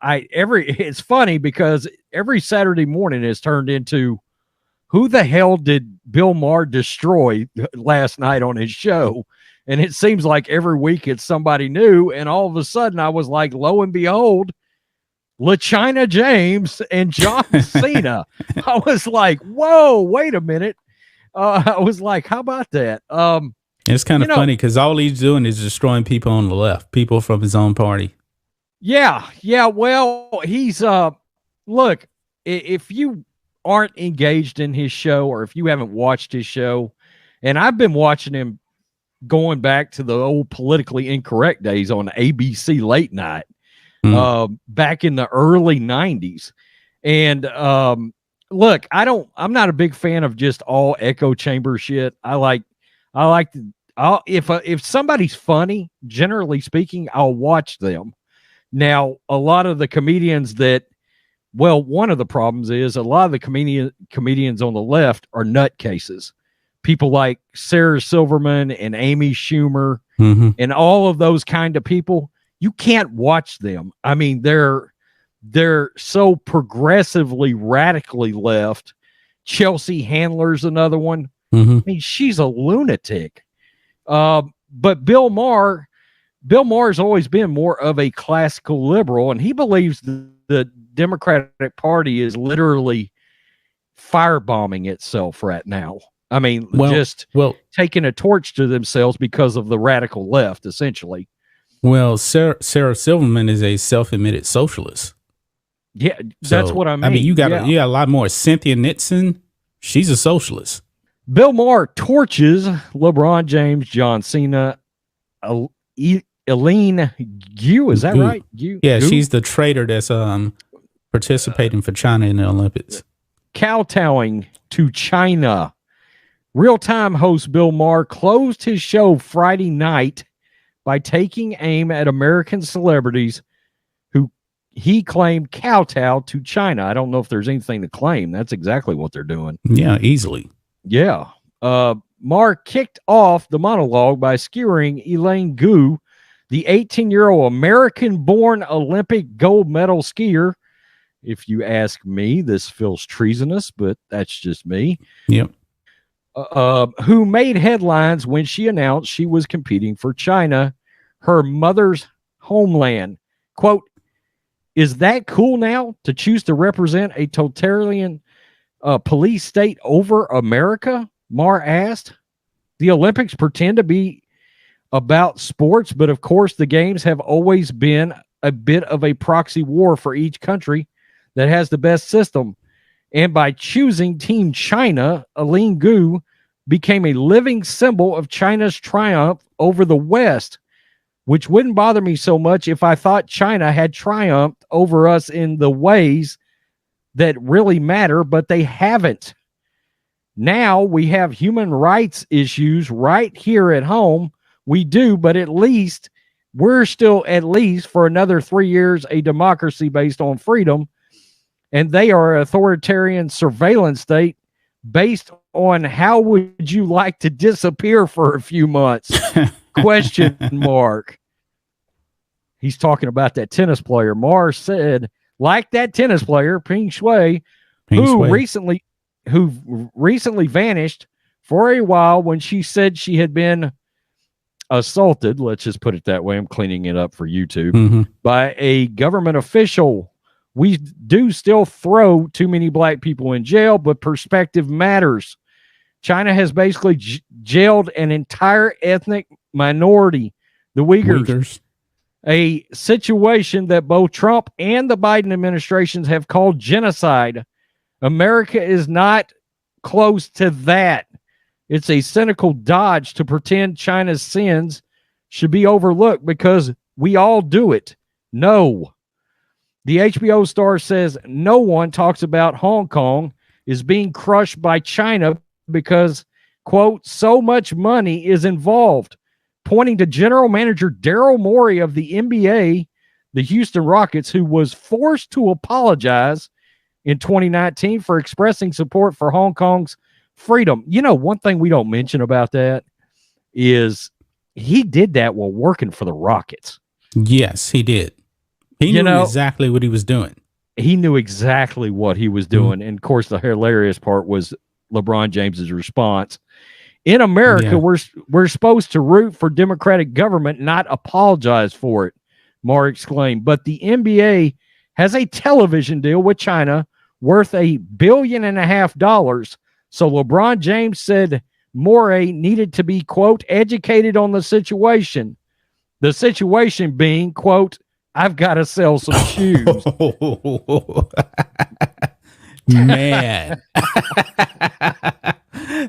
It's funny because every Saturday morning has turned into who the hell did Bill Maher destroy last night on his show? And it seems like every week it's somebody new. And all of a sudden I was like, lo and behold, LaChina James and John Cena. I was like, whoa, wait a minute. I was like, how about that? It's kind of funny because all he's doing is destroying people on the left, people from his own party. Yeah. Well, he's look, if you aren't engaged in his show or if you haven't watched his show, and I've been watching him going back to the old politically incorrect days on ABC late night, back in the early 90s. And look, I'm not a big fan of just all echo chamber shit. If somebody's funny, generally speaking, I'll watch them. Now, a lot of the comedians one of the problems is a lot of the comedians on the left are nutcases. People like Sarah Silverman and Amy Schumer and all of those kind of people, you can't watch them. I mean, they're so progressively, radically left. Chelsea Handler's another one. I mean, she's a lunatic. But Bill Maher's always been more of a classical liberal, and he believes the Democratic Party is literally firebombing itself right now. I mean, taking a torch to themselves because of the radical left, essentially. Well, Sarah Silverman is a self-admitted socialist. Yeah, that's what I mean. I mean, you got a lot more. Cynthia Nixon, she's a socialist. Bill Maher torches LeBron James, John Cena, Eileen Gu, is that right? Yeah, she's the traitor that's participating for China in the Olympics. Kowtowing to China. Real-time host Bill Maher closed his show Friday night by taking aim at American celebrities who he claimed kowtow to China. I don't know if there's anything to claim. That's exactly what they're doing. Yeah, easily. Yeah. Maher kicked off the monologue by skewering Eileen Gu, the 18-year-old American-born Olympic gold medal skier. If you ask me, this feels treasonous, but that's just me. Yep. Who made headlines when she announced she was competing for China, her mother's homeland. Quote, "Is that cool now to choose to represent a totalitarian police state over America?" Maher asked. The Olympics pretend to be about sports, but of course the games have always been a bit of a proxy war for each country that has the best system. And by choosing Team China, Eileen Gu became a living symbol of China's triumph over the West, which wouldn't bother me so much if I thought China had triumphed over us in the ways that really matter, but they haven't. Now we have human rights issues right here at home. We do, but at least we're still, at least for another 3 years, a democracy based on freedom. And they are an authoritarian surveillance state based on how would you like to disappear for a few months? Question mark. He's talking about that tennis player. Maher said, like that tennis player, Peng Shuai, who recently vanished for a while when she said she had been assaulted, let's just put it that way, I'm cleaning it up for YouTube, by a government official. We do still throw too many black people in jail, but perspective matters. China has basically jailed an entire ethnic minority, the Uyghurs. A situation that both Trump and the Biden administrations have called genocide. America is not close to that. It's a cynical dodge to pretend China's sins should be overlooked because we all do it. No. The HBO star says no one talks about Hong Kong is being crushed by China because, quote, so much money is involved, pointing to general manager Daryl Morey of the NBA, the Houston Rockets, who was forced to apologize in 2019 for expressing support for Hong Kong's freedom. You know, one thing we don't mention about that is he did that while working for the Rockets. Yes, he did. He knew exactly what he was doing. He knew exactly what he was doing. And of course, the hilarious part was LeBron James's response. In America, we're supposed to root for democratic government, not apologize for it, Maher exclaimed. But the NBA has a television deal with China worth $1.5 billion. So LeBron James said Maher needed to be, quote, educated on the situation. The situation being, quote, I've got to sell some shoes. Man.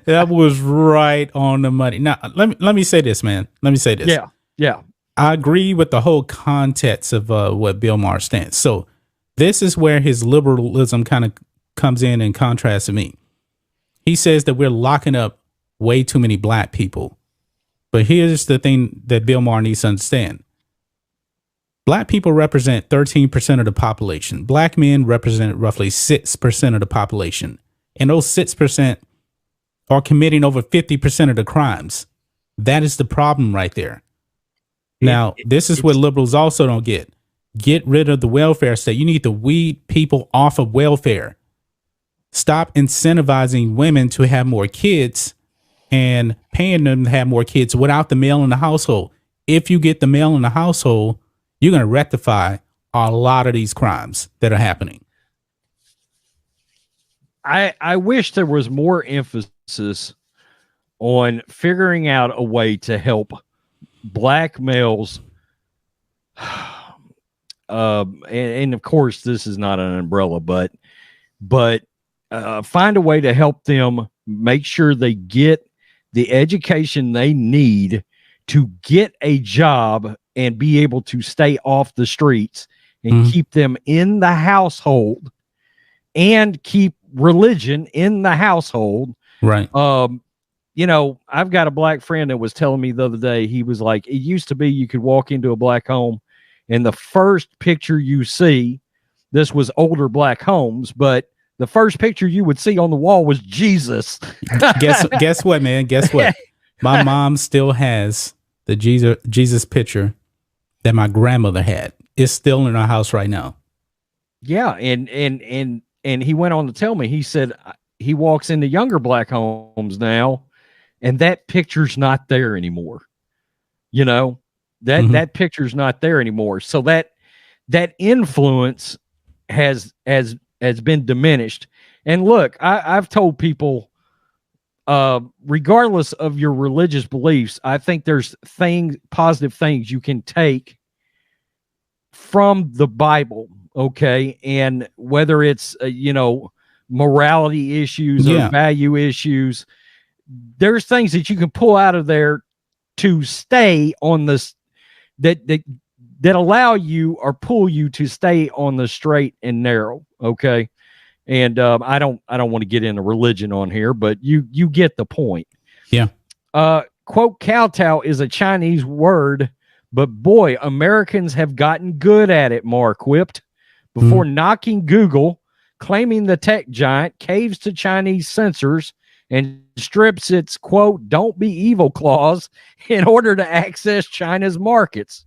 That was right on the money. Now, let me say this, man. Let me say this. Yeah. I agree with the whole context of what Bill Maher stands. So this is where his liberalism kind of comes in contrast to me. He says that we're locking up way too many black people. But here's the thing that Bill Maher needs to understand. Black people represent 13% of the population. Black men represent roughly 6% of the population. And those 6% are committing over 50% of the crimes. That is the problem right there. Now, this is what liberals also don't get. Get rid of the welfare state. You need to weed people off of welfare. Stop incentivizing women to have more kids and paying them to have more kids without the male in the household. If you get the male in the household, you're going to rectify a lot of these crimes that are happening. I wish there was more emphasis on figuring out a way to help black males. And of course, this is not an umbrella, but find a way to help them make sure they get the education they need to get a job and be able to stay off the streets and keep them in the household and keep religion in the household. Right. You know, I've got a black friend that was telling me the other day, he was like, it used to be you could walk into a black home and the first picture you see, this was older black homes, but the first picture you would see on the wall was Jesus. Guess what, man? Guess what? My mom still has the Jesus picture that my grandmother had. It's still in our house right now. Yeah, and he went on to tell me, he said he walks into younger black homes now, and that picture's not there anymore. You know, that picture's not there anymore. So that influence has been diminished. And look, I've told people, regardless of your religious beliefs, I think there's positive things you can take from the Bible. Okay. And whether it's, morality issues or value issues, there's things that you can pull out of there to stay on this, that allow you or pull you to stay on the straight and narrow. Okay. And I don't want to get into religion on here, but you get the point. Yeah. Quote, kowtow is a Chinese word, but boy, Americans have gotten good at it, Maher quipped, before knocking Google, claiming the tech giant caves to Chinese censors and strips its, quote, don't be evil clause in order to access China's markets.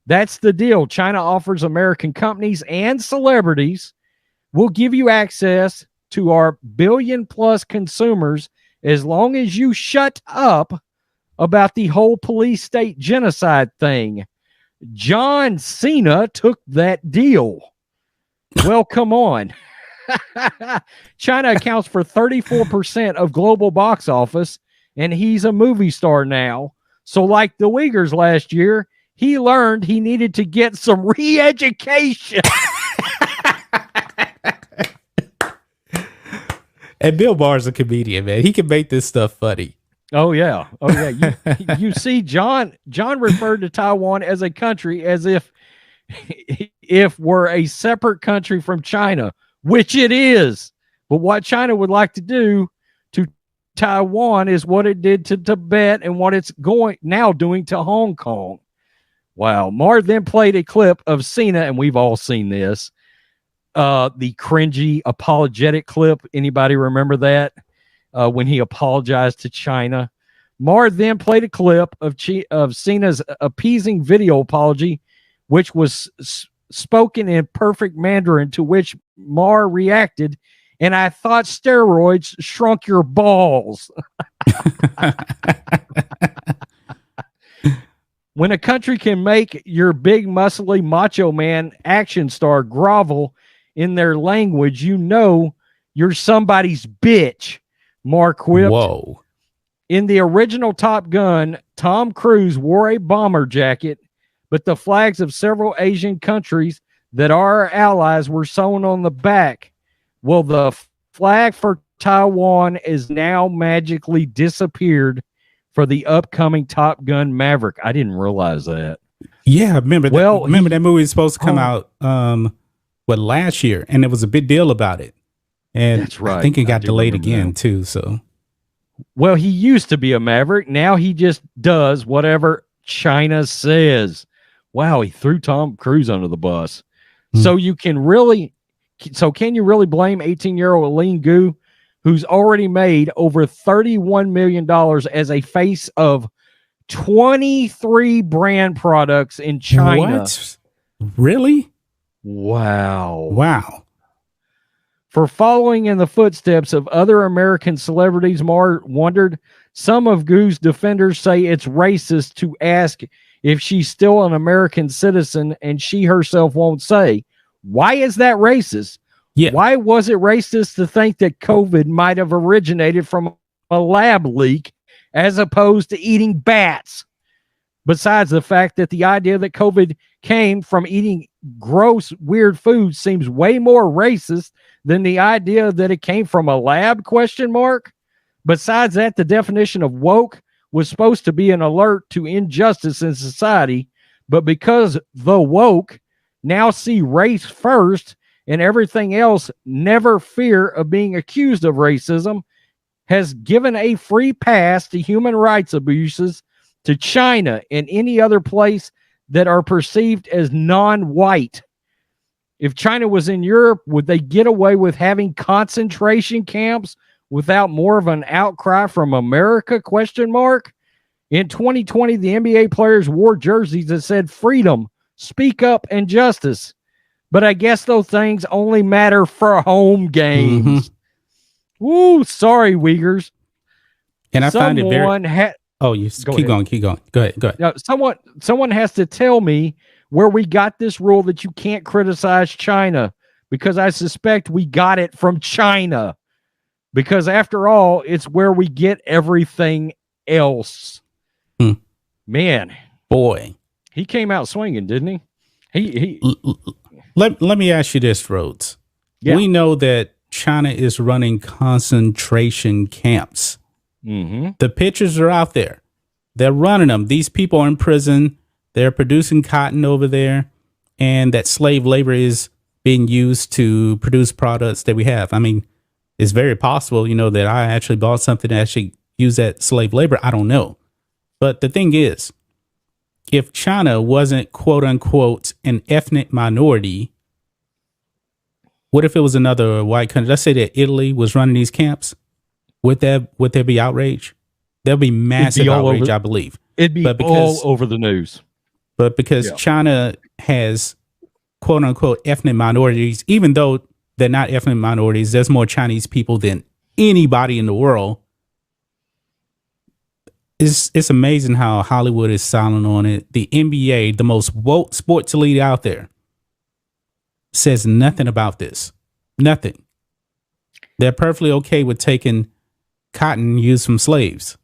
That's the deal. China offers American companies and celebrities, we'll give you access to our billion-plus consumers as long as you shut up about the whole police state genocide thing. John Cena took that deal. Well, come on. China accounts for 34% of global box office, and he's a movie star now. So like the Uyghurs last year, he learned he needed to get some re-education. And Bill Maher's a comedian, man. He can make this stuff funny. Oh yeah. You see, John referred to Taiwan as a country as if we're a separate country from China, which it is. But what China would like to do to Taiwan is what it did to Tibet and what it's now doing to Hong Kong. Wow. Maher then played a clip of Cena, and we've all seen this. The cringy apologetic clip. Anybody remember that? When he apologized to China. Maher then played a clip of Cena's appeasing video apology, which was spoken in perfect Mandarin, to which Maher reacted, "And I thought steroids shrunk your balls." When a country can make your big, muscly macho man action star grovel in their language, you know you're somebody's bitch, Maher quipped. Whoa. In the original Top Gun, Tom Cruise wore a bomber jacket, but the flags of several Asian countries that are our allies were sewn on the back. Well, the flag for Taiwan is now magically disappeared for the upcoming Top Gun Maverick. I didn't realize that. Yeah, remember that movie was supposed to come out last year, and there was a big deal about it. And that's right. I think it got delayed again too. So, well, he used to be a Maverick. Now he just does whatever China says. Wow, he threw Tom Cruise under the bus. So can you really blame 18-year-old Lean Gu, who's already made over $31 million as a face of 23 brand products in China? What? Really? Wow. For following in the footsteps of other American celebrities, Maher wondered. Some of Gu's defenders say it's racist to ask if she's still an American citizen, and she herself won't say. Why is that racist? Yeah. Why was it racist to think that COVID might have originated from a lab leak as opposed to eating bats? Besides the fact that the idea that COVID came from eating gross, weird food seems way more racist than the idea that it came from a lab, ? Besides that, the definition of woke was supposed to be an alert to injustice in society, but because the woke now see race first and everything else, never fear of being accused of racism, has given a free pass to human rights abuses to China and any other place that are perceived as non-white. If China was in Europe, would they get away with having concentration camps without more of an outcry from America? ? In 2020, the NBA players wore jerseys that said freedom, speak up, and justice. But I guess those things only matter for home games. Woo, sorry, Uyghurs. And I find it very... keep going. Go ahead. Now, someone has to tell me where we got this rule that you can't criticize China, because I suspect we got it from China. Because after all, it's where we get everything else. Man, boy, he came out swinging, didn't he? Let me ask you this, Rhodes. Yeah. We know that China is running concentration camps. The pictures are out there. They're running them. These people are in prison. They're producing cotton over there, and that slave labor is being used to produce products that we have. I mean, it's very possible, that I actually bought something that actually used that slave labor. I don't know. But the thing is, if China wasn't, quote unquote, an ethnic minority, what if it was another white country? Let's say that Italy was running these camps. Would there be outrage? There'll be massive outrage, I believe. It'd be all over the news. But because China has, quote unquote, ethnic minorities, even though they're not ethnic minorities, there's more Chinese people than anybody in the world. It's amazing how Hollywood is silent on it. The NBA, the most woke sports league out there, says nothing about this. Nothing. They're perfectly okay with taking cotton used from slaves.